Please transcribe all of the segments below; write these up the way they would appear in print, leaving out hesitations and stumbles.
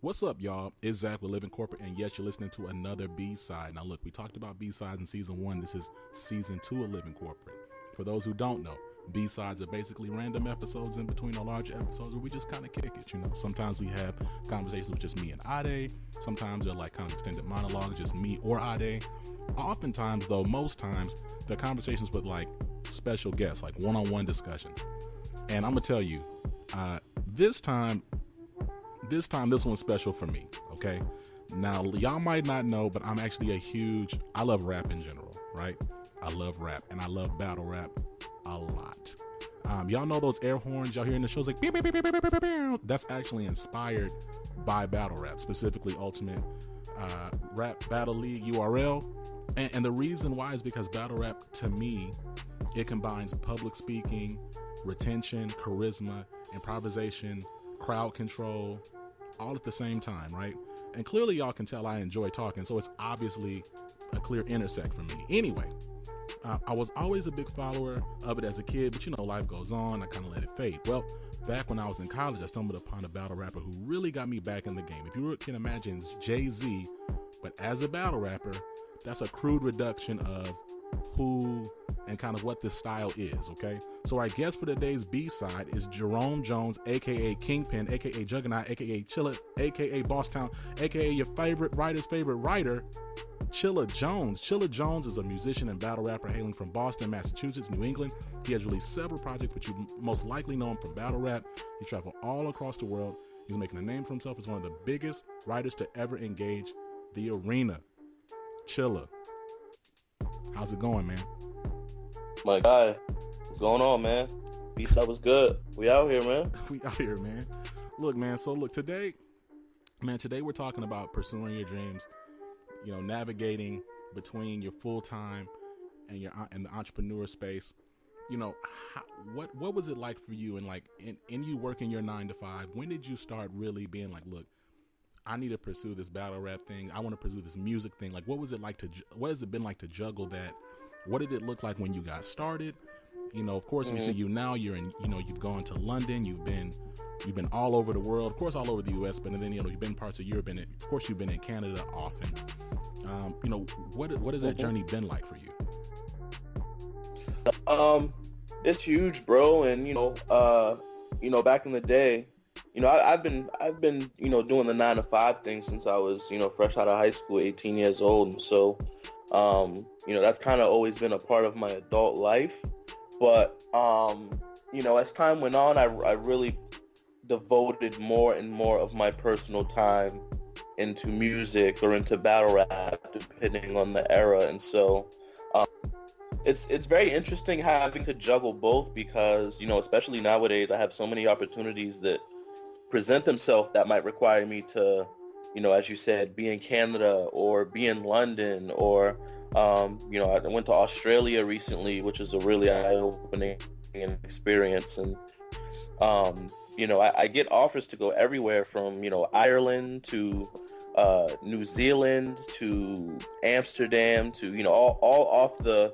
What's up, y'all? It's Zach with Living Corporate, and yes, you're listening to another B-side. Now, look, we talked about B-sides in season 1. This is season 2 of Living Corporate. For those who don't know, B-sides are basically random episodes in between our larger episodes where we just kind of kick it, you know. Sometimes we have conversations with just me and Ade. Sometimes they're like kind of extended monologues, just me or Ade. Oftentimes, though, most times, they're conversations with like special guests, like one-on-one discussions. And I'm going to tell you, this one's special for me, okay? Now, y'all might not know, but I'm actually I love rap in general, right? I love rap, and I love battle rap a lot. Y'all know those air horns y'all hear in the shows, like, beep, beep, beep, beep, beep, beep, beep. That's actually inspired by battle rap, specifically Ultimate Rap Battle League URL. And the reason why is because battle rap, to me, it combines public speaking, retention, charisma, improvisation, crowd control, all at the same time, right? And clearly y'all can tell I enjoy talking, so it's obviously a clear intersect for me. Anyway, I was always a big follower of it as a kid, but you know, life goes on, I kind of let it fade. Well, back when I was in college, I stumbled upon a battle rapper who really got me back in the game. If you can imagine, it's Jay-Z, but as a battle rapper, that's a crude reduction of who and kind of what this style is, okay? So our guest for today's B-side is Chilla Jones, aka Kingpin, aka Juggernaut, aka Chilla, aka Bosstown, aka your favorite writer's favorite writer, Chilla Jones. Chilla Jones is a musician and battle rapper hailing from Boston, Massachusetts, New England. He has released several projects, but you most likely know him from battle rap. He traveled all across the world. He's making a name for himself as one of the biggest writers to ever engage the arena. Chilla, how's it going, man? My guy, what's going on, man? B-side was good. We out here, man. We out here, man. Look, man. So look, today we're talking about pursuing your dreams. You know, navigating between your full time and the entrepreneur space. You know, what was it like for you? And like in you working your 9 to 5, when did you start really being like, look, I need to pursue this battle rap thing. I want to pursue this music thing. Like, what has it been like to juggle that? What did it look like when you got started? You know, of course, we see you now. You've gone to London. You've been all over the world. Of course, all over the U.S. But then, you know, you've been parts of Europe, and of course, you've been in Canada often. You know, what has that journey been like for you? It's huge, bro. And back in the day, you know, I've been doing the 9 to 5 thing since I was, fresh out of high school, 18 years old, and so. That's kind of always been a part of my adult life. But, as time went on, I really devoted more and more of my personal time into music or into battle rap, depending on the era. And so it's very interesting having to juggle both because, especially nowadays, I have so many opportunities that present themselves that might require me to, as you said, be in Canada or be in London or, I went to Australia recently, which is a really eye-opening experience. And, I get offers to go everywhere from, Ireland to New Zealand to Amsterdam to, all off the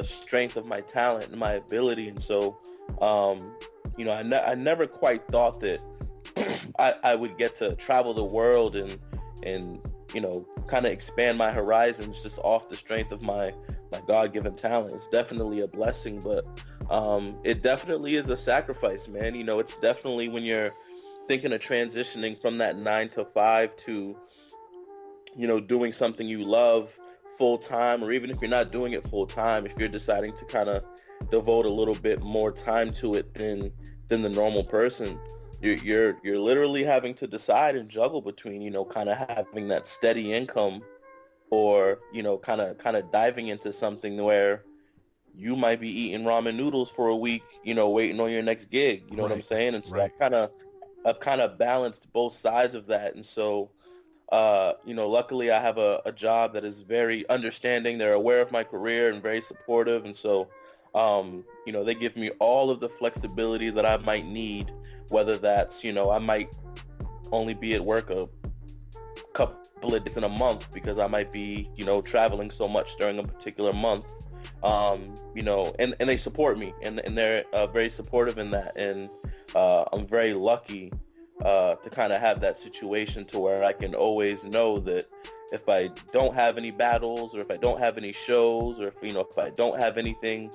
strength of my talent and my ability. And so, I never quite thought that I would get to travel the world and kind of expand my horizons just off the strength of my God-given talent. It's definitely a blessing, but it definitely is a sacrifice, man. It's definitely when you're thinking of transitioning from that 9 to 5 to, doing something you love full time, or even if you're not doing it full time, if you're deciding to kind of devote a little bit more time to it than the normal person, you're literally having to decide and juggle between, kind of having that steady income or, kind of diving into something where you might be eating ramen noodles for a week, waiting on your next gig. You know what I'm saying? And so I've kind of balanced both sides of that. And so, luckily I have a job that is very understanding. They're aware of my career and very supportive. And so, they give me all of the flexibility that I might need, whether that's, I might only be at work a couple of days in a month because I might be, traveling so much during a particular month. And they support me and they're very supportive in that. And I'm very lucky to kind of have that situation to where I can always know that if I don't have any battles, or if I don't have any shows, or if I don't have anything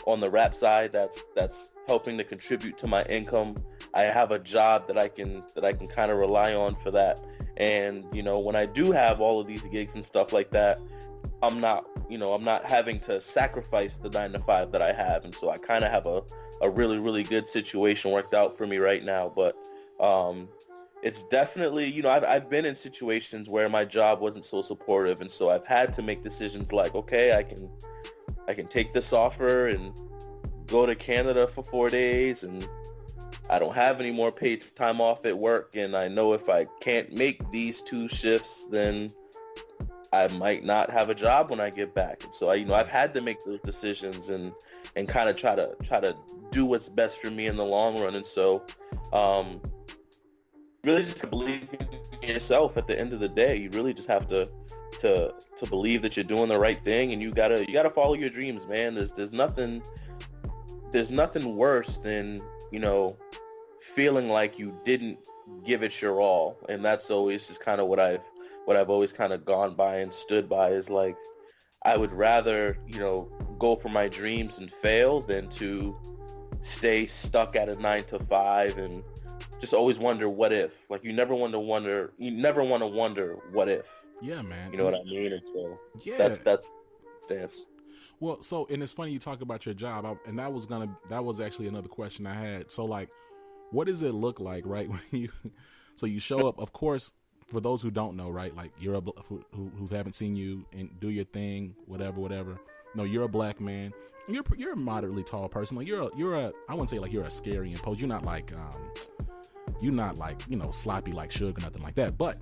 on the rap side that's helping to contribute to my income, I have a job that I can kind of rely on for that. And when I do have all of these gigs and stuff like that, I'm not having to sacrifice the 9 to 5 that I have. And so I kind of have a really, really good situation worked out for me right now. But it's definitely, I've been in situations where my job wasn't so supportive, and so I've had to make decisions like, okay, I can take this offer and go to Canada for 4 days, and I don't have any more paid time off at work, and I know if I can't make these 2 shifts, then I might not have a job when I get back. And so I've had to make those decisions and kind of try to do what's best for me in the long run. And so really just believe in yourself. At the end of the day, you really just have to believe that you're doing the right thing, and you gotta follow your dreams, man. There's nothing worse than feeling like you didn't give it your all. And that's always just kind of what I've always kind of gone by and stood by, is like, I would rather go for my dreams and fail than to stay stuck at a 9 to 5 and just always wonder what if. Like, you never want to wonder what if. Yeah, man. You know what I mean? And so yeah, that's stance. Well, so, and it's funny you talk about your job, and that was actually another question I had. So, like, what does it look like, right, when you show up? Of course, for those who don't know, right, like, who haven't seen you and do your thing, whatever. No, you're a black man. You're a moderately tall person. Like, you're a I wouldn't say like you're a scary imposed. You're not like sloppy like Suge or nothing like that. But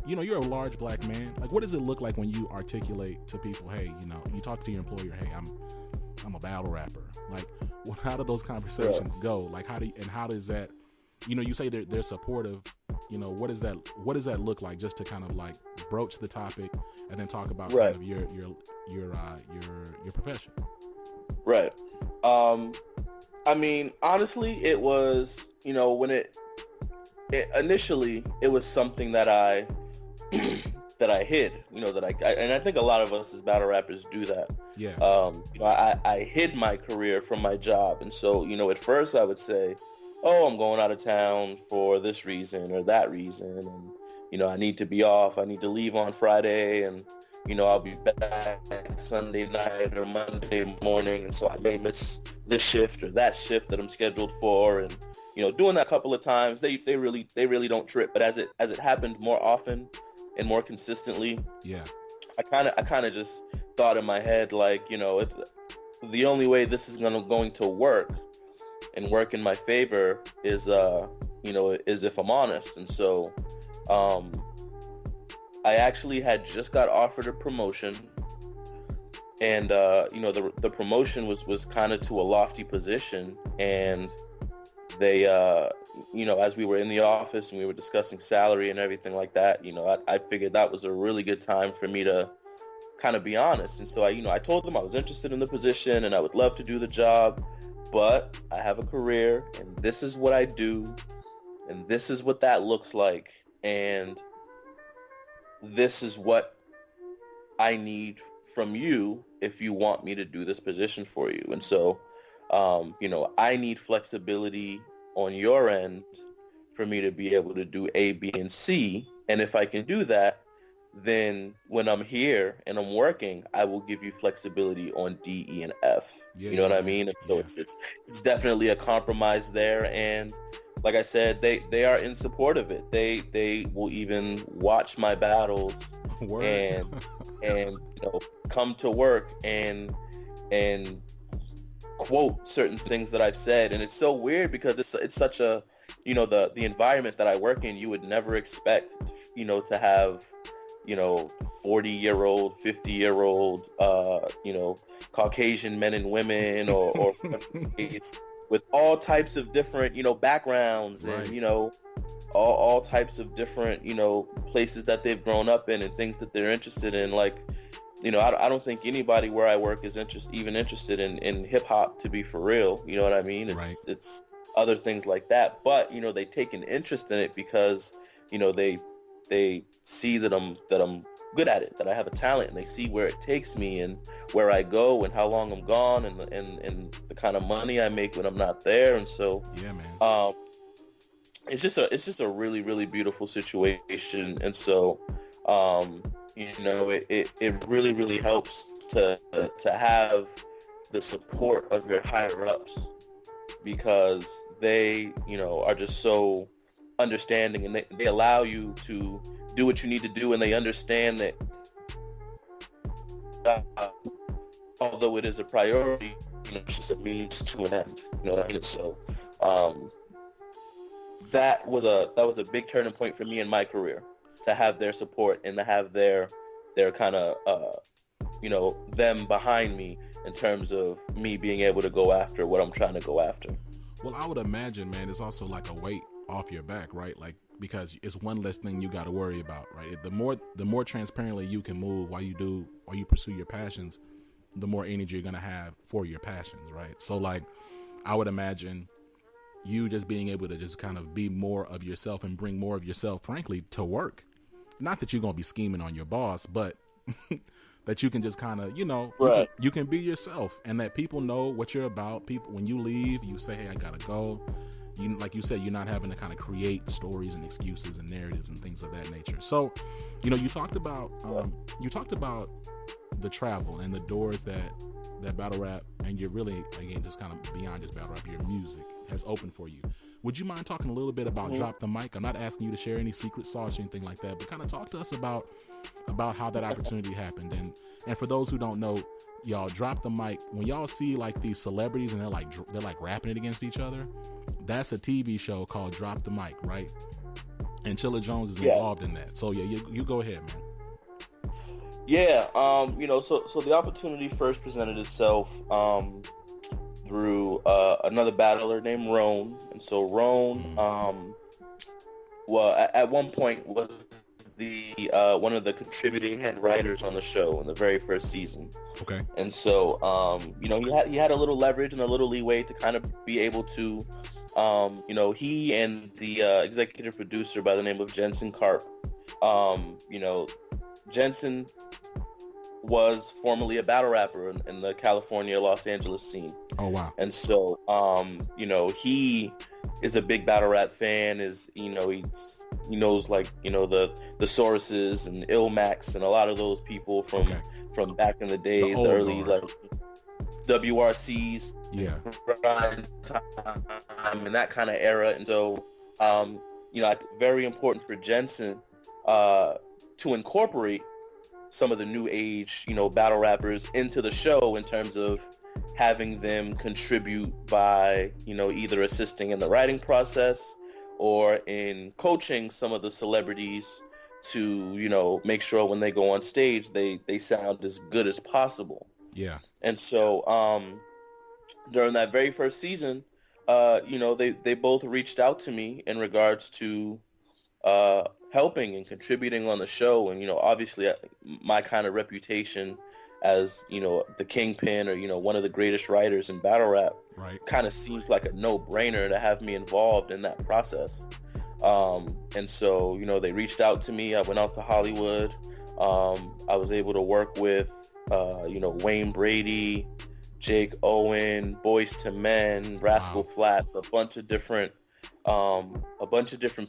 you're a large black man. Like, what does it look like when you articulate to people, hey, you talk to your employer, hey, I'm a battle rapper. Like, how do those conversations go? Like, how does that, you say they're supportive. What does that look like, just to kind of like broach the topic and then talk about kind of your profession? Right. I mean, honestly, it was, when it initially, it was something that I hid, and I think a lot of us as battle rappers do that. Yeah. I hid my career from my job. And so, at first I would say, oh, I'm going out of town for this reason or that reason. And, I need to be off. I need to leave on Friday, and, I'll be back Sunday night or Monday morning. And so I may miss this shift or that shift that I'm scheduled for. And, doing that a couple of times, they really don't trip. But as it happened more often and more consistently, yeah, I kind of just thought in my head, like, it's the only way this is going to work and work in my favor is if I'm honest. And so I actually had just got offered a promotion, and the promotion was kind of to a lofty position, and they as we were in the office and we were discussing salary and everything like that, I figured that was a really good time for me to kind of be honest. And so I told them I was interested in the position and I would love to do the job, but I have a career, and this is what I do, and this is what that looks like, and this is what I need from you if you want me to do this position for you. And so, I need flexibility on your end for me to be able to do A, B, and C. And if I can do that, then when I'm here and I'm working, I will give you flexibility on D, E, and F. Yeah, you know what I mean? And so it's definitely a compromise there. And like I said, they are in support of it. They will even watch my battles and come to work and quote certain things that I've said. And it's so weird because it's such a, the environment that I work in, you would never expect, to have 40-year-old, 50-year-old, Caucasian men and women or it's with all types of different, backgrounds and, all types of different, places that they've grown up in and things that they're interested in. Like, I don't think anybody where I work is even interested in hip hop, to be for real. You know what I mean? It's other things like that. But, you know, they take an interest in it because, you know, they see that I'm good at it, that I have a talent, and they see where it takes me and where I go and how long I'm gone and the kind of money I make when I'm not there. And so, yeah, man. it's just a really, really beautiful situation. And so, you know, it really, really helps to have the support of your higher ups, because they, you know, are just so understanding, and they allow you to do what you need to do, and they understand that although it is a priority, you know, it's just a means to an end. You know what I mean? So that was a big turning point for me in my career, to have their support and to have their kind of you know, them behind me in terms of me being able to go after what I'm trying to go after. Well, I would imagine, man, it's also like a weight off your back, right? Like, because it's one less thing you got to worry about, right? The more transparently you can move while you pursue your passions, the more energy you're going to have for your passions, right? So, like, I would imagine you just being able to just kind of be more of yourself and bring more of yourself, frankly, to work. Not that you're going to be scheming on your boss, but that you can just kind of, you know, right. you can be yourself, and that people know what you're about. People, when you leave, you say, hey, I got to go. You, like you said, you're not having to kind of create stories and excuses and narratives and things of that nature. So, you know, you talked about the travel and the doors that battle rap, and you're really, again, just kind of beyond just battle rap, your music has opened for you. Would you mind talking a little bit about Drop the Mic? I'm not asking you to share any secret sauce or anything like that, but kind of talk to us about how that opportunity happened. And for those who don't know, y'all, Drop the Mic, when y'all see like these celebrities and they're like rapping it against each other, that's a TV show called Drop the Mic, right? And Chilla Jones is involved in that. So yeah, you go ahead, man. Yeah, you know, so the opportunity first presented itself through another battler named Roan. And so Roan, well, at one point was the one of the contributing head writers on the show in the very first season. Okay. And so, you know, he had a little leverage and a little leeway to kind of be able to, you know, he and the executive producer by the name of Jensen Karp, you know, Jensen was formerly a battle rapper in the California, Los Angeles scene. Oh, wow. And so, you know, he is a big battle rap fan, you know, he knows, like, you know, the Sauruses and Illmax and a lot of those people from back in the days, the early, like, WRCs, time and that kind of era. And so, you know, it's very important for Jensen to incorporate some of the new age, you know, battle rappers into the show in terms of having them contribute by, you know, either assisting in the writing process or in coaching some of the celebrities to, you know, make sure when they go on stage, they sound as good as possible. Yeah. And so, during that very first season, you know, they both reached out to me in regards to, helping and contributing on the show. And, you know, obviously my kind of reputation as, you know, the kingpin or, you know, one of the greatest writers in battle rap, right, kind of seems like a no-brainer to have me involved in that process. And so, you know, they reached out to me. I went out to Hollywood. I was able to work with, you know, Wayne Brady, Jake Owen, Boyz II Men, Rascal Flatts, a bunch of different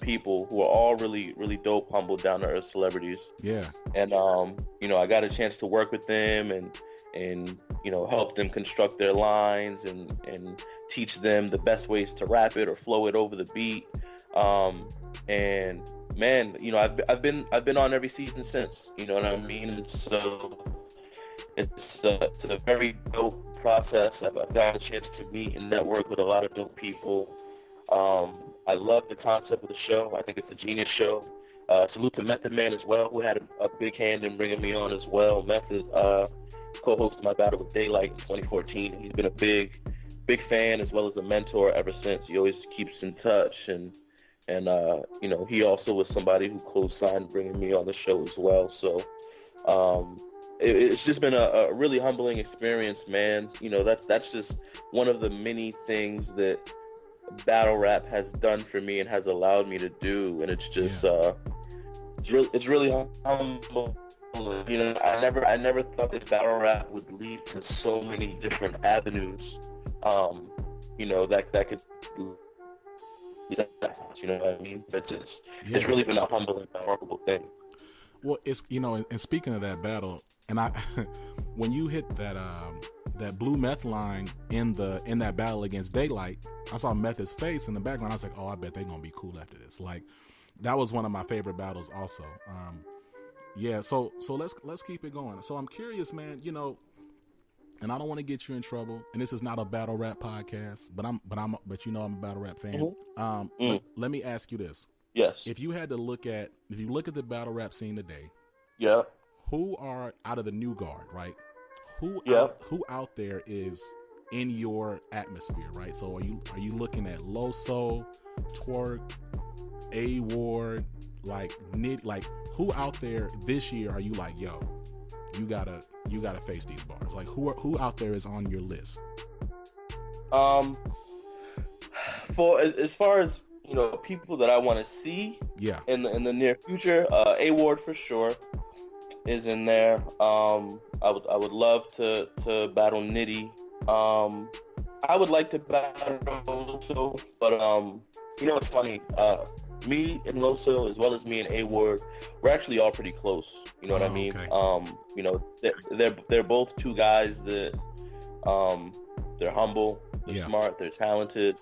people who are all really, really dope, humble, down-to-earth celebrities. Yeah. And, you know, I got a chance to work with them and you know, help them construct their lines and teach them the best ways to rap it or flow it over the beat. And man, you know, I've been on every season since, you know what I mean? And so it's a very dope process. I've got a chance to meet and network with a lot of dope people. I love the concept of the show. I think it's a genius show. Salute to Method Man as well, who had a big hand in bringing me on as well. Method co-hosted my battle with Daylight in 2014. He's been a big fan as well as a mentor ever since. He always keeps in touch, and you know, he also was somebody who co-signed bringing me on the show as well. So it's just been a really humbling experience, man. You know, that's just one of the many things that battle rap has done for me and has allowed me to do, and it's just it's really humble. You know, I never thought that battle rap would lead to so many different avenues. You know, that could, you know what I mean? It's really been a humble and horrible thing. Well, it's, you know, and speaking of that battle, and I, when you hit that that blue meth line in that battle against Daylight, I saw Method's face in the background. I was like, oh, I bet they're gonna be cool after this. Like, that was one of my favorite battles, also. Yeah, so let's keep it going. So I'm curious, man. You know, and I don't want to get you in trouble. And this is not a battle rap podcast, but you know I'm a battle rap fan. But let me ask you this. Yes. If you look at the battle rap scene today, yeah, who are out of the new guard, right? Who out there is in your atmosphere, right? So are you looking at Loso, Twerk, A Ward, like who out there this year are you like, yo, you gotta face these bars? Like who out there is on your list? For as far as, you know, people that I want to see, in the near future, A Ward for sure is in there. I would love to battle Nitty. I would like to battle Loso, but you know, it's funny. Me and Loso, as well as me and A Ward, we're actually all pretty close. You know what I mean? Okay. You know, they're both two guys that they're humble, they're smart, they're talented.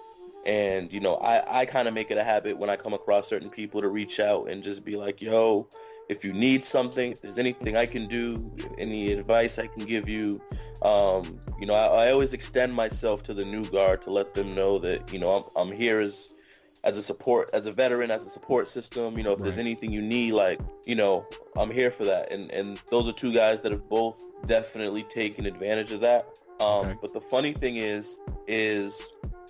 And, you know, I kind of make it a habit when I come across certain people to reach out and just be like, yo, if you need something, if there's anything I can do, any advice I can give you, you know, I always extend myself to the new guard to let them know that, you know, I'm here as a support, as a veteran, as a support system. You know, if there's anything you need, like, you know, I'm here for that. And those are two guys that have both definitely taken advantage of that. But the funny thing is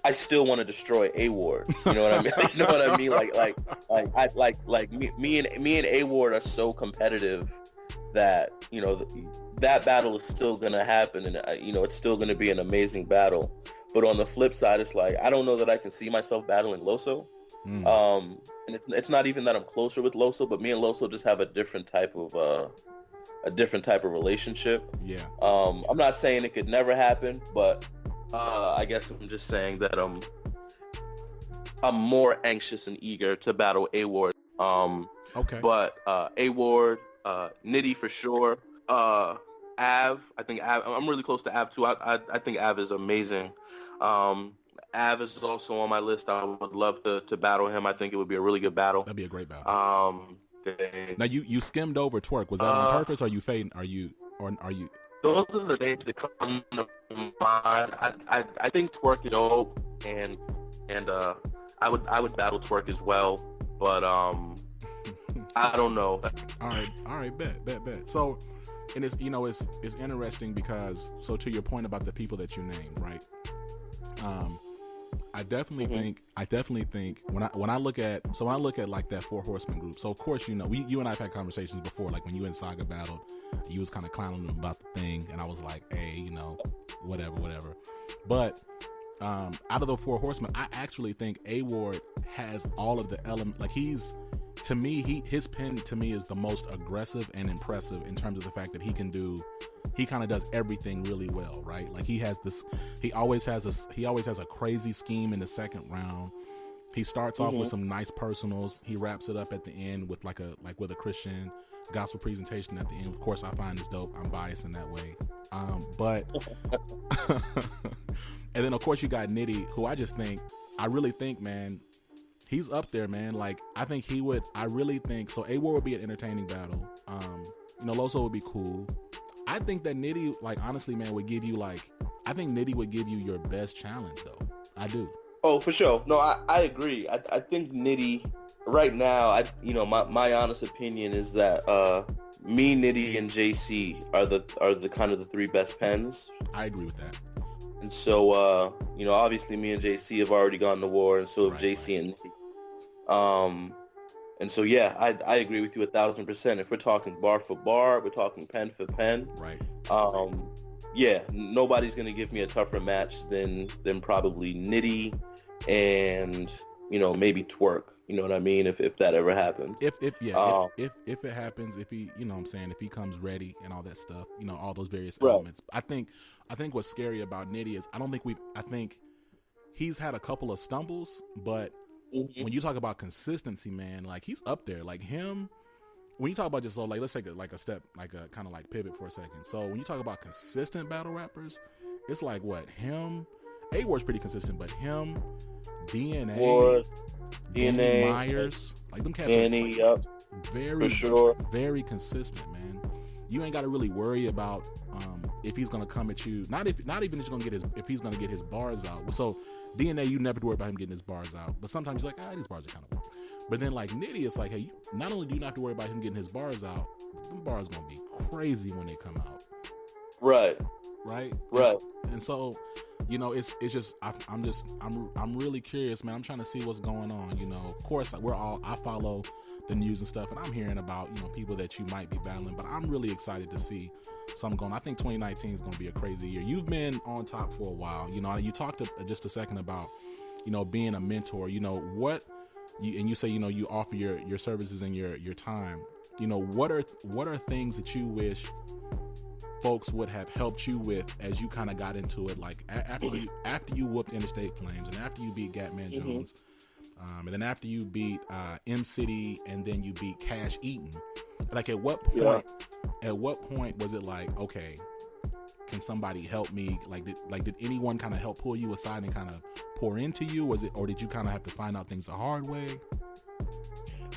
I still want to destroy A Ward. You know what I mean? You know what I mean? Like me and A Ward are so competitive that, you know, that battle is still gonna happen, and you know, it's still gonna be an amazing battle. But on the flip side, it's like I don't know that I can see myself battling Loso. And it's not even that I'm closer with Loso, but me and Loso just have a different type of relationship. Yeah. I'm not saying it could never happen, but I guess I'm just saying that I'm more anxious and eager to battle A Ward. Okay. But A Ward, Nitty for sure. Av, I think Av. I'm really close to Av too. I think Av is amazing. Av is also on my list. I would love to battle him. I think it would be a really good battle. That'd be a great battle. Now you skimmed over Twerk. Was that on purpose? Or are you fading? Are you? Those are the names that come to mind. I think Twerk is dope, and I would battle Twerk as well, but I don't know. All right, bet. So, and it's, you know, it's interesting because, so to your point about the people that you named, right? I definitely think when I look at like that Four Horsemen group. So of course, you know, you and I've had conversations before, like when you and Saga battled, you was kind of clowning them about the thing, and I was like, hey, you know, whatever. But out of the Four Horsemen, I actually think A Ward has all of the element. Like his pen to me is the most aggressive and impressive in terms of the fact that he kind of does everything really well, right? Like he always has a crazy scheme in the second round. He starts off with some nice personals. He wraps it up at the end with with a Christian gospel presentation at the end. Of course, I find this dope. I'm biased in that way. But and then of course you got Nitty, who I really think, man, he's up there, man. Like I really think so. A War would be an entertaining battle. You know, Loso would be cool. I think that Nitty, like honestly, man, would give you I think Nitty would give you your best challenge though. I do. Oh, for sure. No, I agree. I think Nitty right now, my honest opinion is that me, Nitty, and JC are the kind of the three best pens. I agree with that. And so, obviously me and JC have already gone to war, and so have JC and Nitty. And so, yeah, I agree with you 1,000%. If we're talking bar for bar, we're talking pen for pen. Right. Yeah, nobody's going to give me a tougher match than probably Nitty and, maybe twerk. You know what I mean? If that ever happened. If it happens, if he, you know what I'm saying, if he comes ready and all that stuff, all those various elements. I think what's scary about Nitty is I think he's had a couple of stumbles, but when you talk about consistency, man, like he's up there. Like him, when you talk about just let's take a step, like a kind of like pivot for a second. So when you talk about consistent battle rappers, it's like what him, A-Ward's pretty consistent, but him, DNA, DNA, Myers, like them cats Danny, are for sure. very consistent, man. You ain't got to really worry about if he's gonna come at you. Not even if he's gonna get his bars out. So DNA, you never have to worry about him getting his bars out. But sometimes you're like, these bars are kind of weak. But then like Nitty, it's like, hey, not only do you not have to worry about him getting his bars out, them bars gonna be crazy when they come out. Right. And so, it's just I'm really curious, man. I'm trying to see what's going on. Of course, I follow the news and stuff, and I'm hearing about people that you might be battling, but I'm really excited to see something going. I think 2019 is going to be a crazy year. You've been on top for a while. You talked just a second about being a mentor. What you say you offer your services and your time. What are things that you wish folks would have helped you with as you kind of got into it, like after you whooped Interstate Flames and after you beat Gatman Jones, and then after you beat M City and then you beat Cash Eaton. Like at what point was it like, okay, can somebody help me? Did anyone kind of help pull you aside and kind of pour into you? Or did you kind of have to find out things the hard way?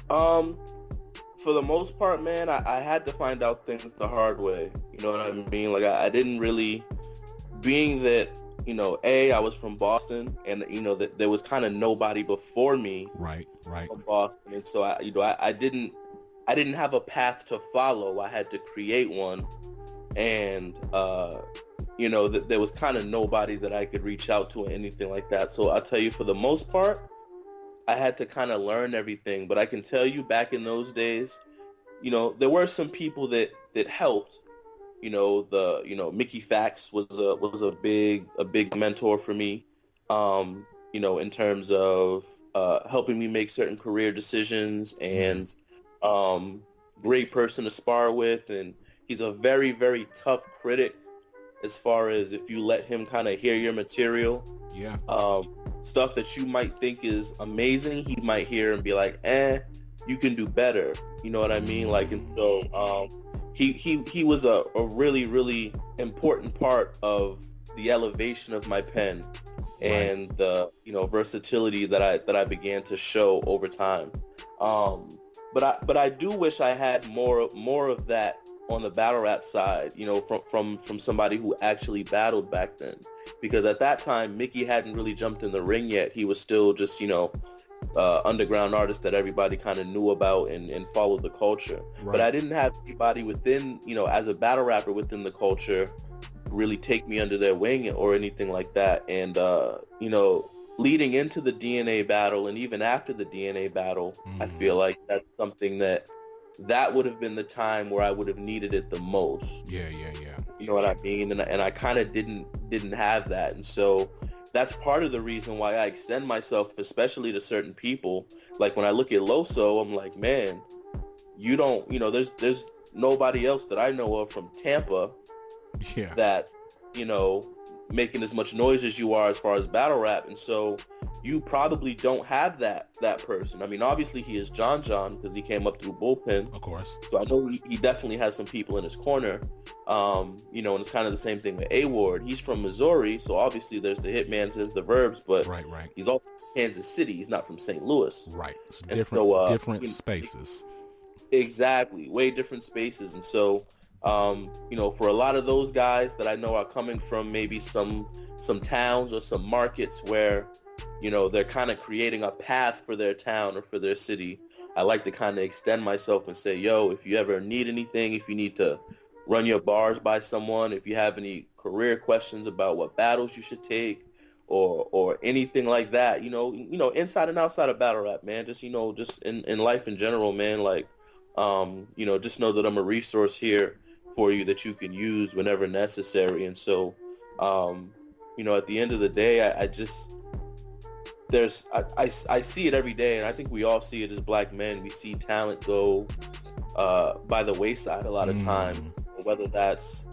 For the most part, man, I had to find out things the hard way. You know what I mean? Like I didn't really, being that, I was from Boston, and that there was kind of nobody before me. Right. From Boston, and so I didn't have a path to follow. I had to create one, and that there was kind of nobody that I could reach out to or anything like that. So I'll tell you, for the most part, I had to kind of learn everything. But I can tell you, back in those days, there were some people that helped. Mickey Fax was a big mentor for me. In terms of helping me make certain career decisions, and great person to spar with, and he's a very, very tough critic as far as if you let him kind of hear your material. Yeah. Stuff that you might think is amazing, he might hear and be like, you can do better. You know what I mean? Like, and so he was a really, really important part of the elevation of my pen and the versatility that I began to show over time. But I do wish I had more of that on the battle rap side, from somebody who actually battled back then. Because at that time, Mickey hadn't really jumped in the ring yet. He was still just, underground artist that everybody kind of knew about and followed the culture. Right. But I didn't have anybody within, as a battle rapper within the culture, really take me under their wing or anything like that. And, leading into the DNA battle and even after the DNA battle, I feel like that's something that would have been the time where I would have needed it the most. Yeah. You know what I mean? And I kind of didn't have that. And so that's part of the reason why I extend myself, especially to certain people. Like when I look at Loso, I'm like, man, you don't, there's nobody else that I know of from Tampa that, making as much noise as you are as far as battle rap. And so you probably don't have that person. I mean, obviously he is John because he came up through Bullpen. Of course. So I know he definitely has some people in his corner. And it's kind of the same thing with A-Ward. He's from Missouri, so obviously there's the Hitmans, there's the Verbs, but right. He's also from Kansas City. He's not from St. Louis. Right. It's different spaces. Exactly. Way different spaces. And so, for a lot of those guys that I know are coming from maybe some towns or some markets where, they're kind of creating a path for their town or for their city, I like to kind of extend myself and say, yo, if you ever need anything, if you need to run your bars by someone, if you have any career questions about what battles you should take or anything like that, inside and outside of battle rap, man, just in life in general, man, like, just know that I'm a resource here for you that you can use whenever necessary. And so, at the end of the day, I see it every day, and I think we all see it as black men. We see talent go by the wayside a lot of time, whether that's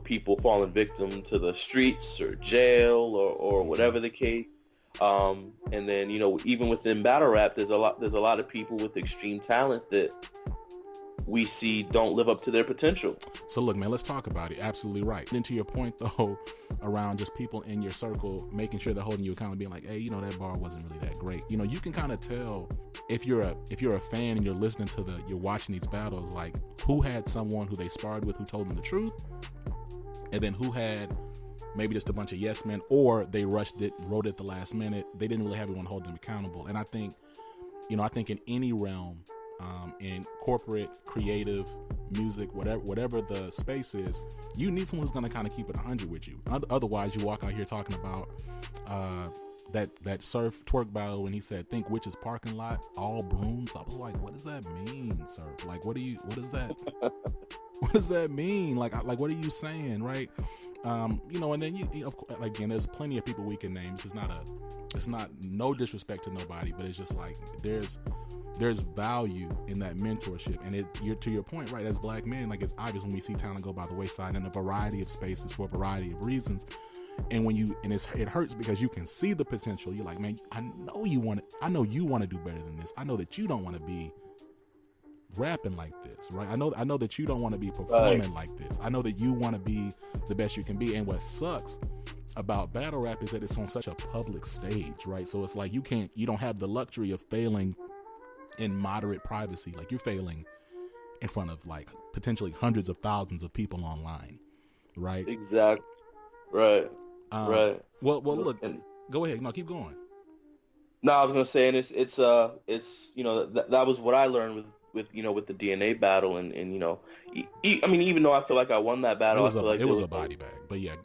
people falling victim to the streets or jail or whatever the case. And then even within battle rap, there's a lot of people with extreme talent that we see don't live up to their potential. So look, man, let's talk about it. Absolutely right. And to your point though, around just people in your circle making sure they're holding you accountable, being like, hey, that bar wasn't really that great. You can kind of tell if you're a fan and you're listening to you're watching these battles, like who had someone who they sparred with who told them the truth, and then who had maybe just a bunch of yes men, or they rushed it, wrote it at the last minute. They didn't really have anyone hold them accountable. And I think in any realm, in corporate, creative, music, whatever the space is, you need someone who's going to kind of keep it 100 with you. Otherwise, you walk out here talking about that surf twerk battle when he said, "Think witches parking lot, all brooms." I was like, what does that mean, surf? Like, what is that? What does that mean? Like, what are you saying, right? And then again, there's plenty of people we can name. It's not no disrespect to nobody, but it's just like there's value in that mentorship. And you're to your point, right? As black men, like, it's obvious when we see talent go by the wayside in a variety of spaces for a variety of reasons. And it hurts because you can see the potential. You're like, man, I know you want to do better than this. I know that you don't want to be rapping like this, right? I know that you don't want to be performing like this. I know that you want to be the best you can be. And what sucks about battle rap is that it's on such a public stage, right? So it's like you don't have the luxury of failing in moderate privacy. Like, you're failing in front of like potentially hundreds of thousands of people online, right? Exactly. Right. Right. Well, look, go ahead. No, keep going. No, I was gonna say, and it's that was what I learned with the DNA battle, and even though I feel like I won that battle, it was a body bag, but yeah,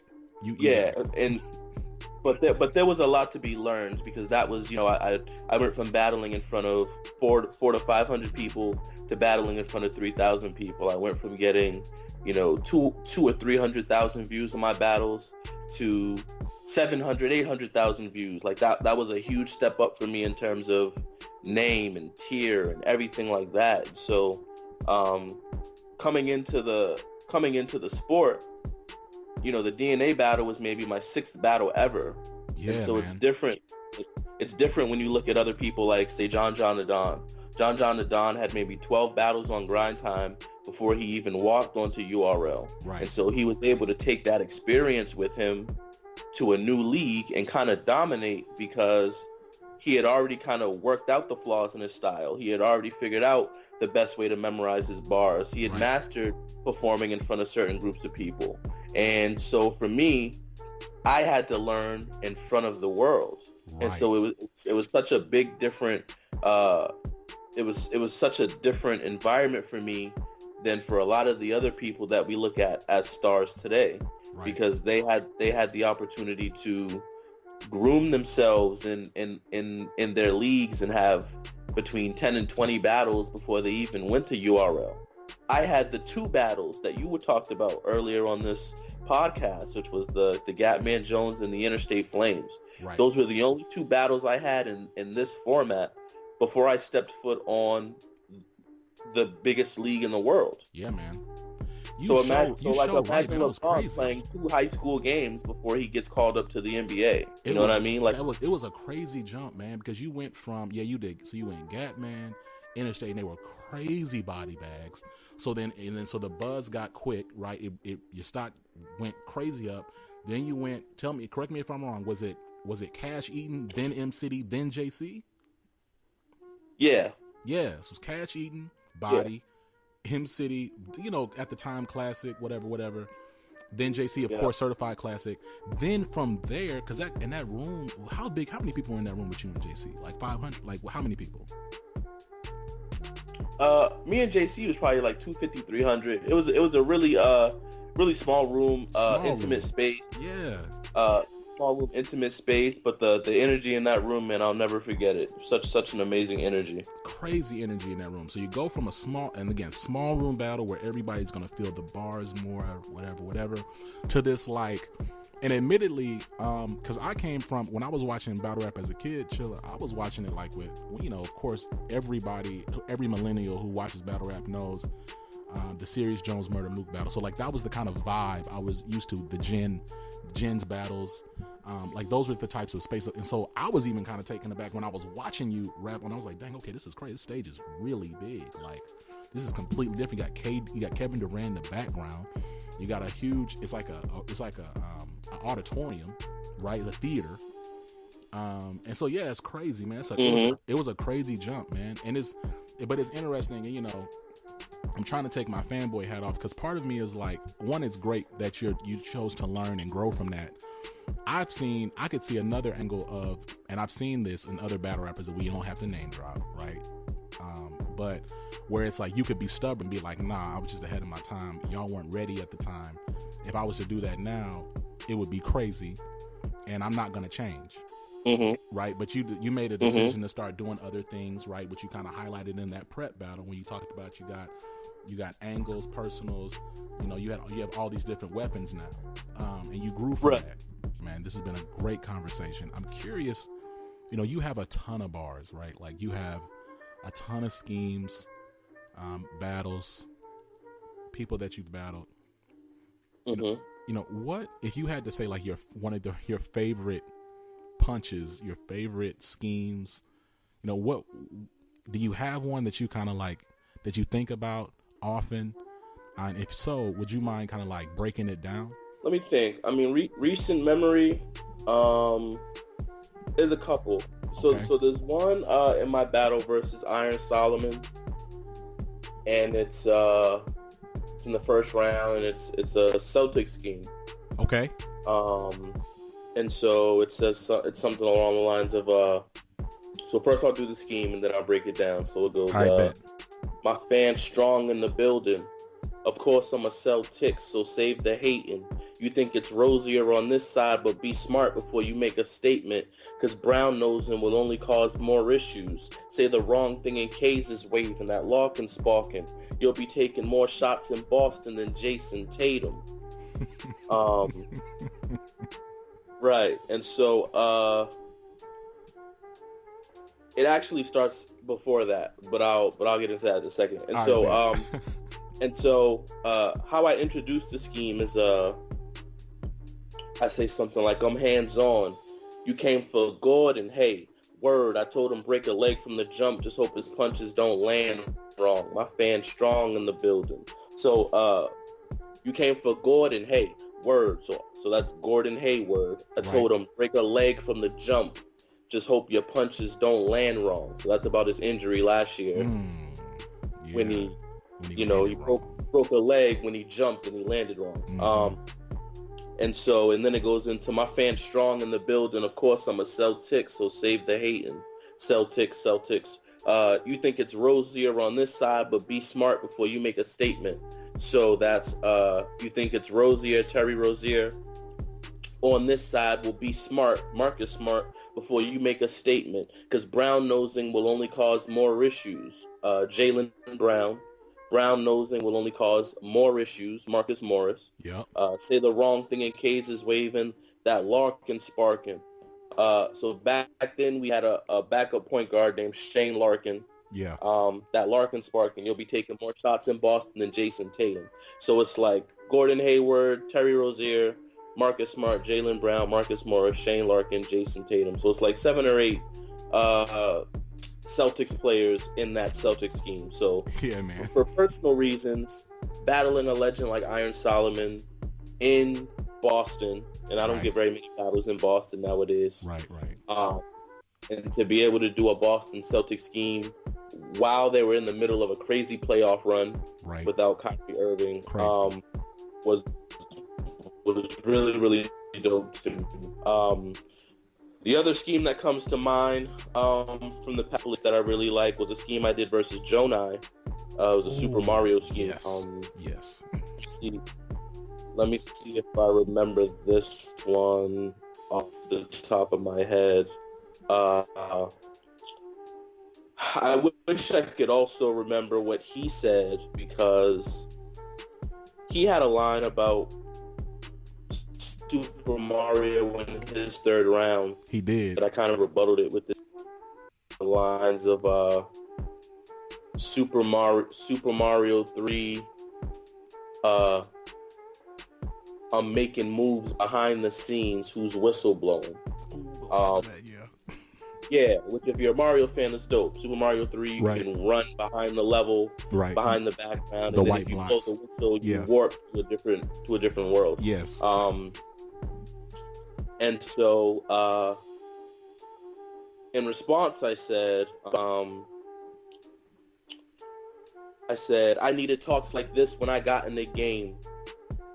but there was a lot to be learned, because that was I went from battling in front of 400 to 500 people to battling in front of 3,000 people. I went from getting 200 or 300,000 views on my battles to 700, 800,000 views. Like that was a huge step up for me in terms of name and tier and everything like that. So coming into the sport, the DNA battle was maybe my 6th battle ever. Yeah, and so man. it's different. It's different when you look at other people like, say, John Adon. John Adon had maybe 12 battles on Grind Time before he even walked onto URL. Right. And so he was able to take that experience with him to a new league and kind of dominate, because he had already kind of worked out the flaws in his style. He had already figured out the best way to memorize his bars. He had mastered performing in front of certain groups of people. And so for me, I had to learn in front of the world. Right. And so it was such a big different it was such a different environment for me than for a lot of the other people that we look at as stars today. Right. Because they had the opportunity to groom themselves in their leagues and have between 10 and 20 battles before they even went to URL. I had the 2 battles that you were talked about earlier on this podcast, which was the Gatman Jones and the Interstate Flames. Right. Those were the only 2 battles I had in this format before I stepped foot on the biggest league in the world. Yeah, man. Imagine LeBron playing 2 high school games before he gets called up to the NBA. You know what I mean? Like, it was a crazy jump, man, because you went from, you did. So you went Gatman, Interstate, and they were crazy body bags. So then the buzz got quick, right? Your stock went crazy up. Then you went, correct me if I'm wrong, was it Cash Eaton, then M City, then JC? Yeah. Yeah, so it's Cash Eaton, Body, M City, at the time Classic, whatever. Then JC, of course, Certified Classic. Then from there, because in that room, how many people were in that room with you and JC? Like 500? Like, how many people? Me and JC was probably like 250, 300. It was a really small room, intimate space. Yeah. Small room, intimate space, but the energy in that room, man, I'll never forget it. Such an amazing energy. Crazy energy in that room. So you go from a small room battle where everybody's gonna feel the bars more, whatever, to this like And admittedly, because I came from, when I was watching battle rap as a kid, Chilla, I was watching it like with, of course, every millennial who watches battle rap knows the Chilla Jones Murder Mook battle. So like that was the kind of vibe I was used to. The Jen's battles, like those were the types of space. And so I was even kind of taken aback when I was watching you rap, and I was like, dang, okay, this is crazy. This stage is really big. Like this is completely different. You got Kevin Durant in the background. You got a huge. It's like a auditorium, right? The theater. And so yeah, it's crazy, man. It was a crazy jump, man. But it's interesting, and I'm trying to take my fanboy hat off because part of me is like, one, it's great that you chose to learn and grow from that. I could see another angle of, and I've seen this in other battle rappers that we don't have to name drop, right? But where it's like you could be stubborn, be like, nah, I was just ahead of my time. Y'all weren't ready at the time. If I was to do that now, it would be crazy, and I'm not gonna change, right? But you made a decision to start doing other things, right? Which you kind of highlighted in that prep battle when you talked about you got angles, personals, you have all these different weapons now, and you grew from that. Man, this has been a great conversation. I'm curious, you have a ton of bars, right? Like you have a ton of schemes, battles, people that you've battled. What if you had to say like your favorite punches, your favorite schemes? What do you have one that you kind of like that you think about often? And if so, would you mind kind of like breaking it down? Let me think. I mean, recent memory, there's a couple. So there's one in my battle versus Iron Solomon, and it's in the first round, and it's a Celtic scheme. Okay. And so it says it's something along the lines of so first I'll do the scheme and then I'll break it down. So it goes, my fans strong in the building. Of course I'm a Celtic, so save the hating. You think it's rosier on this side, but be smart before you make a statement, because brown nosing will only cause more issues. Say the wrong thing and K's is waving, that Larkin sparking. You'll be taking more shots in Boston than Jason Tatum. Right, and so it actually starts before that, but I'll get into that in a second. And how I introduce the scheme is I say something like, I'm hands-on. You came for Gordon, hey, word. I told him break a leg from the jump, just hope his punches don't land wrong. My fan strong in the building. So you came for Gordon, hey, word. So that's Gordon Hayward. I told him break a leg from the jump, just hope your punches don't land wrong. So that's about his injury last year when he broke a leg when he jumped and he landed wrong. And then it goes into my fans strong in the building. Of course, I'm a Celtic, so save the hating. Celtics. You think it's rosier on this side, but be smart before you make a statement. So that's, you think it's rosier, Terry Rozier. On this side will be smart, Marcus Smart, before you make a statement. Because brown nosing will only cause more issues. Jaylen Brown. Brown nosing will only cause more issues. Marcus Morris. Yeah. Say the wrong thing and K's is waving. That Larkin sparking. So back then we had a backup point guard named Shane Larkin. Yeah. That Larkin sparking. You'll be taking more shots in Boston than Jason Tatum. So it's like Gordon Hayward, Terry Rozier, Marcus Smart, Jaylen Brown, Marcus Morris, Shane Larkin, Jason Tatum. So it's like 7 or 8 Celtics players in that Celtics scheme. So yeah, man. For personal reasons, battling a legend like Iron Solomon in Boston, and I don't get very many battles in Boston nowadays. Right. And to be able to do a Boston Celtics scheme while they were in the middle of a crazy playoff run without Kyrie Irving was really, really dope to me. The other scheme that comes to mind from the past that I really like was a scheme I did versus Jonai. It was a Super Mario scheme. Yes. Let me see if I remember this one off the top of my head. I wish I could also remember what he said, because he had a line about Super Mario in his third round. He did. But I kind of rebutted it with the lines of Super Mario 3. I'm making moves behind the scenes. Who's whistle blowing? Yeah, which if you're a Mario fan, it's dope. Super Mario 3, you can run behind the level, behind the background, the and then white if you blocks. blow the whistle, you warp to a different world. Yes. And so in response, I said, I needed talks like this when I got in the game.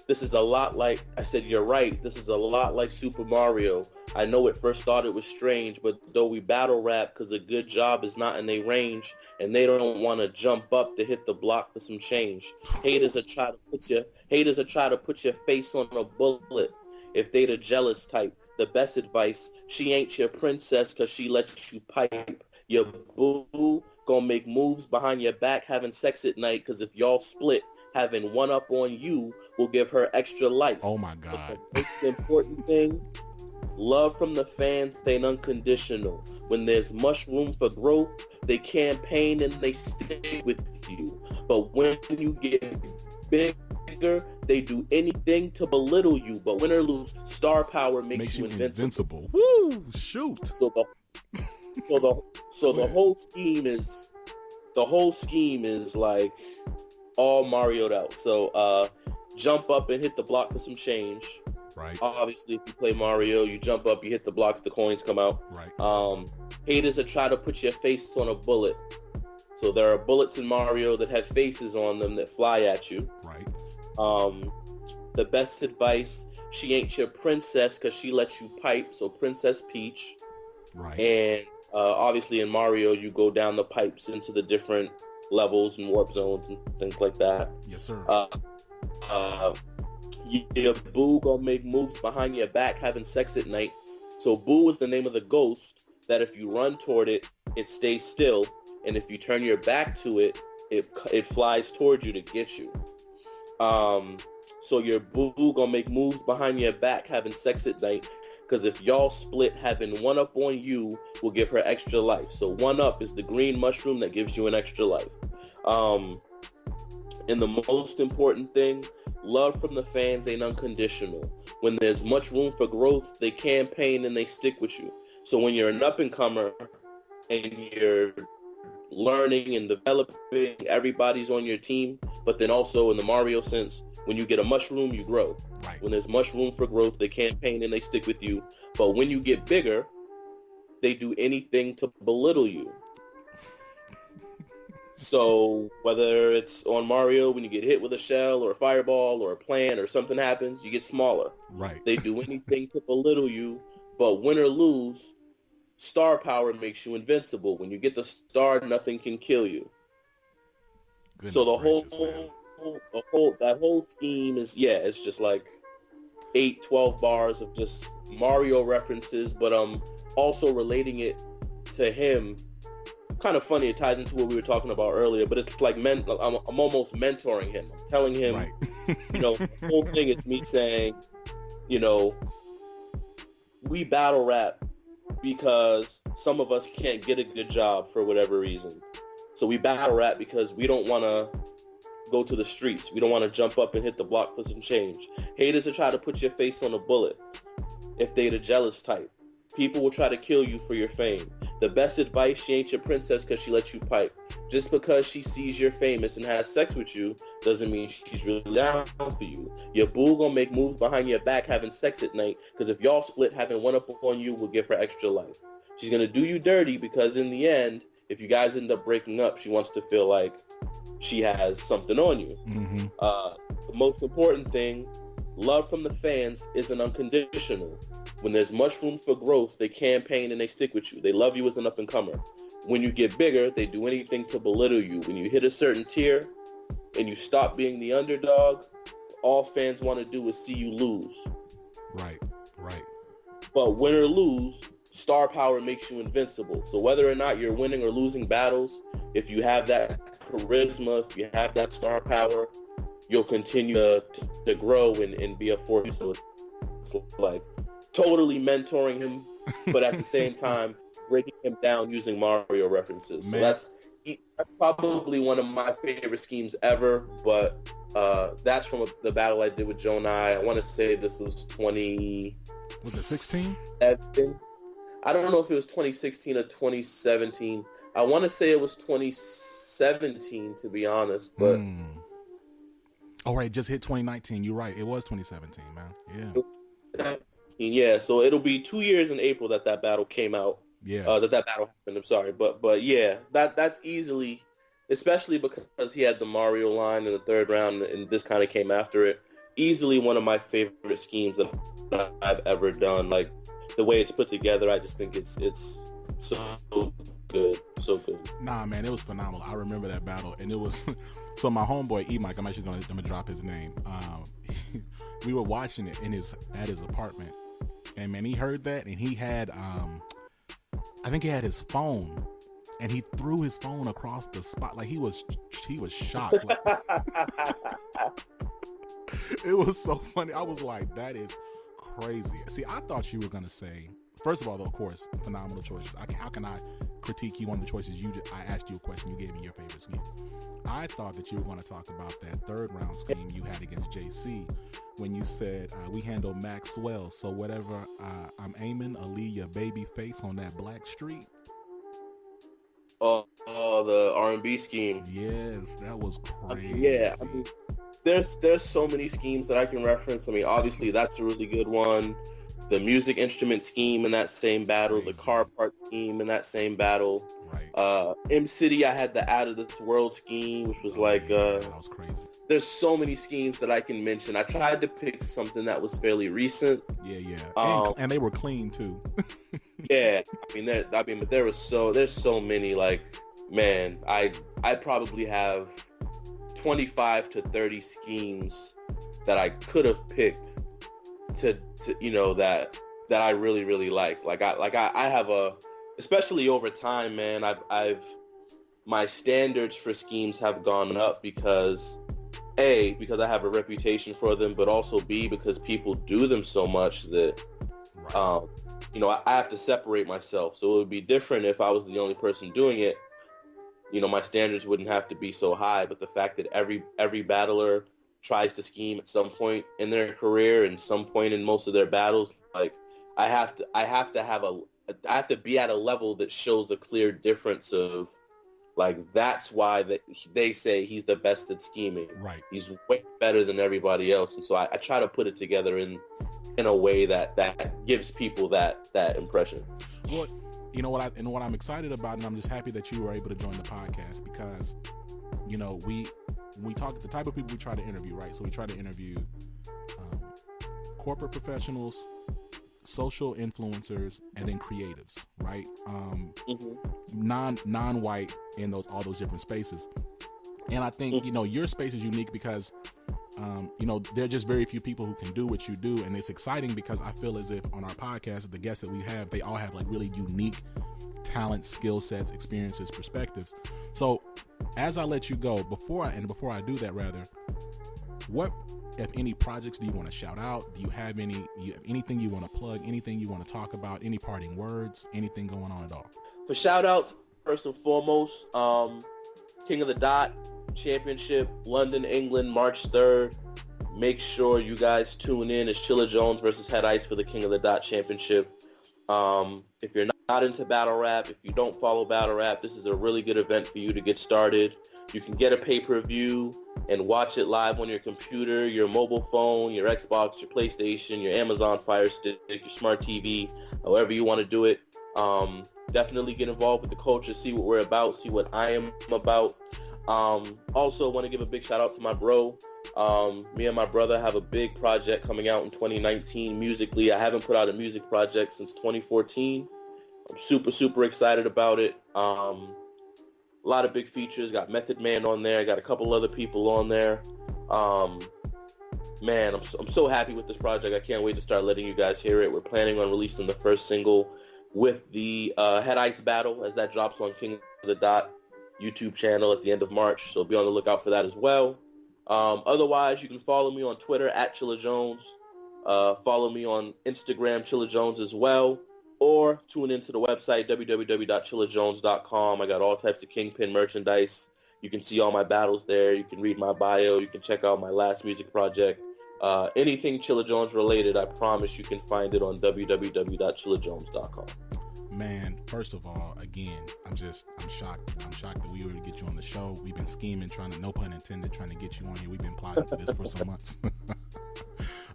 This is a lot like, I said, you're right. This is a lot like Super Mario. I know at first thought it was strange, but though we battle rap because a good job is not in their range, and they don't want to jump up to hit the block for some change. Haters are try to put your face on a bullet if they the jealous type. The best advice, she ain't your princess because she lets you pipe. Your boo gonna make moves behind your back having sex at night because if y'all split, having one up on you will give her extra life. Oh my God. But the most important thing, love from the fans ain't unconditional. When there's much room for growth, they campaign and they stay with you. But when you get bigger, they do anything to belittle you. But win or lose, star power makes you invincible. Woo! Shoot. So the whole scheme is like all Mario'd out. So jump up and hit the block for some change. Right. Obviously, if you play Mario, you jump up, you hit the blocks, the coins come out. Right. Haters are try to put your face on a bullet. So there are bullets in Mario that have faces on them that fly at you. Right. The best advice, she ain't your princess because she lets you pipe. So Princess Peach. Right. And obviously in Mario, you go down the pipes into the different levels and warp zones and things like that. Yes, sir. Your boo gonna make moves behind your back having sex at night. So boo is the name of the ghost that if you run toward it, it stays still. And if you turn your back to it, it flies towards you to get you. So your boo gonna make moves behind your back having sex at night. Because if y'all split, having one up on you will give her extra life. So one up is the green mushroom that gives you an extra life. And the most important thing, love from the fans ain't unconditional. When there's much room for growth, they campaign and they stick with you. So when you're an up-and-comer and you're learning and developing, everybody's on your team. But then also in the Mario sense, when you get a mushroom, you grow. Right. When there's much room for growth, they campaign and they stick with you. But when you get bigger, they do anything to belittle you. So whether it's on Mario, when you get hit with a shell or a fireball or a plant or something happens, you get smaller. Right. They do anything to belittle you. But win or lose, star power makes you invincible. When you get the star, nothing can kill you. Goodness so that whole scheme is, it's just like 12 bars of just Mario references, but also relating it to him. Kind of funny, it ties into what we were talking about earlier, but it's like I'm almost mentoring him. I'm telling him, right. The whole thing is me saying, we battle rap because some of us can't get a good job for whatever reason. So we battle rap because we don't want to go to the streets. We don't want to jump up and hit the block for some change. Haters will try to put your face on a bullet if they the jealous type. People will try to kill you for your fame. The best advice, she ain't your princess because she lets you pipe. Just because she sees you're famous and has sex with you doesn't mean she's really down for you. Your boo gonna make moves behind your back having sex at night because if y'all split, having one up on you will give her extra life. She's gonna do you dirty because in the end, if you guys end up breaking up, she wants to feel like she has something on you. Mm-hmm. The most important thing, love from the fans isn't unconditional. When there's much room for growth, they campaign and they stick with you. They love you as an up-and-comer. When you get bigger, they do anything to belittle you. When you hit a certain tier and you stop being the underdog, all fans want to do is see you lose. Right. But win or lose, star power makes you invincible. So whether or not you're winning or losing battles, if you have that charisma, if you have that star power, you'll continue to grow and be a force. like totally mentoring him, but at the same time breaking him down using Mario references. So that's probably one of my favorite schemes ever. But that's from the battle I did with Jonai. I want to say this was 20. Was it 16? I don't know if it was 2016 or 2017. I want to say it was 2017, to be honest. But all right, just hit 2019. You're right. It was 2017, man. Yeah. Yeah. So it'll be 2 years in April that battle came out. Yeah. That battle happened. I'm sorry, but yeah, that's easily, especially because he had the Mario line in the third round, and this kind of came after it. Easily one of my favorite schemes that I've ever done. Like the way it's put together, I just think it's so good, so good. Nah, man, it was phenomenal. I remember that battle, and it was so my homeboy E-Mike. I'm actually gonna drop his name. We were watching it at his apartment, and man, he heard that, and he had I think he had his phone, and he threw his phone across the spot like he was shocked. Like, it was so funny. I was like, that is crazy. See, I thought you were gonna say, first of all, though, of course, phenomenal choices. How can I critique you on the choices I asked you a question, you gave me your favorite scheme. I thought that you were going to talk about that third round scheme you had against JC when you said, we handle Maxwell, so whatever I'm aiming, Aaliyah baby face on that black street. Oh, the R&B scheme. Yes, that was crazy. Yeah, I mean, there's so many schemes that I can reference. I mean, obviously that's a really good one. The music instrument scheme in that same battle, crazy. The car part scheme in that same battle. Right. M-City, I had the Out of This World scheme, which was that was crazy. There's so many schemes that I can mention. I tried to pick something that was fairly recent. Yeah. And they were clean too. Yeah, but there's so many. Like, man, I probably have 25 to 30 schemes that I could have picked to that I really, really like. I have especially over time, man, I've my standards for schemes have gone up because A, because I have a reputation for them, but also B, because people do them so much that I have to separate myself. So it would be different if I was the only person doing it. My standards wouldn't have to be so high, but the fact that every battler tries to scheme at some point in their career and some point in most of their battles, like I have to be at a level that shows a clear difference of, like, that's why they say he's the best at scheming. Right. He's way better than everybody else. And so I try to put it together in a way that gives people that impression. Well, what I'm excited about, and I'm just happy that you were able to join the podcast, because, we talk, the type of people we try to interview, right? So we try to interview corporate professionals, social influencers, and then creatives, right? Non-white in all those different spaces. And I think, your space is unique because, there are just very few people who can do what you do. And it's exciting because I feel as if on our podcast, the guests that we have, they all have like really unique talent, skill sets, experiences, perspectives. So as I let you go, before I do that, rather, what, if any, projects do you want to shout out? Do you have anything you want to plug, anything you want to talk about, any parting words, anything going on at all? For shout outs, first and foremost, King of the Dot Championship, London, England, March 3rd. Make sure you guys tune in. It's Chilla Jones versus Head Ice for the King of the Dot Championship. If you're not into battle rap, if you don't follow battle rap, this is a really good event for you to get started. You can get a pay-per-view and watch it live on your computer, your mobile phone, your Xbox, your PlayStation, your Amazon Fire Stick, your smart TV, however you want to do it. Definitely get involved with the culture, see what we're about, see what I am about. Also want to give a big shout out to my bro. Me and my brother have a big project coming out in 2019 musically. I haven't put out a music project since 2014. I'm super, super excited about it. A lot of big features. Got Method Man on there. Got a couple other people on there. Man, I'm so happy with this project. I can't wait to start letting you guys hear it. We're planning on releasing the first single with the Head Ice battle as that drops on King of the Dot YouTube channel at the end of March. So be on the lookout for that as well. Otherwise, you can follow me on Twitter at Chilla Jones. Follow me on Instagram, Chilla Jones as well, or tune into the website, www.chillajones.com. I got all types of Kingpin merchandise. You can see all my battles there. You can read my bio. You can check out my last music project. Anything Chilla Jones related, I promise you can find it on www.chillajones.com. Man, first of all, again, I'm shocked. I'm shocked that we were to get you on the show. We've been scheming, no pun intended, trying to get you on here. We've been plotting for this for some months.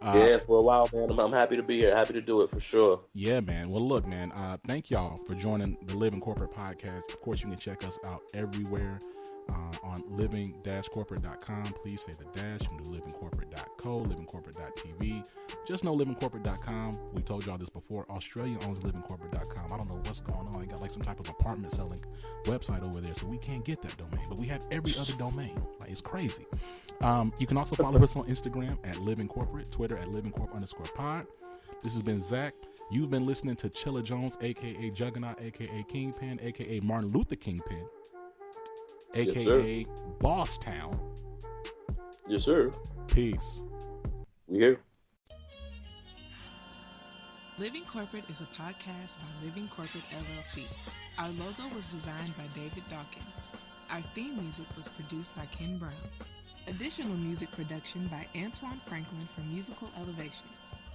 Yeah, for a while, man. I'm happy to be here. Happy to do it for sure. Yeah, man. Well, look, man, thank y'all for joining the Living Corporate Podcast. Of course, you can check us out everywhere on living-corporate.com. Please say the dash. You can do livingcorporate.co, livingcorporate.tv. Just know livingcorporate.com. We told y'all this before. Australia owns livingcorporate.com. I don't know what's going on. They got like some type of apartment selling website over there, so we can't get that domain. But we have every other domain. Like, it's crazy. You can also follow us on Instagram at Living Corporate, Twitter at livingcorp_pod. This has been Zach. You've been listening to Chilla Jones, a.k.a. Juggernaut, a.k.a. Kingpin, a.k.a. Martin Luther Kingpin, a.k.a. Yes, Boss Town. Yes, sir. Peace. We here. Living Corporate is a podcast by Living Corporate LLC. Our logo was designed by David Dawkins. Our theme music was produced by Ken Brown. Additional music production by Antoine Franklin for Musical Elevation.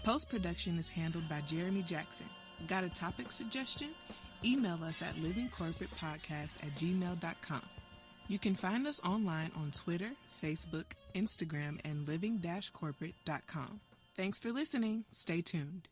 Post-production is handled by Jeremy Jackson. Got a topic suggestion? Email us at livingcorporatepodcast@gmail.com. You can find us online on Twitter, Facebook, Instagram, and living-corporate.com. Thanks for listening. Stay tuned.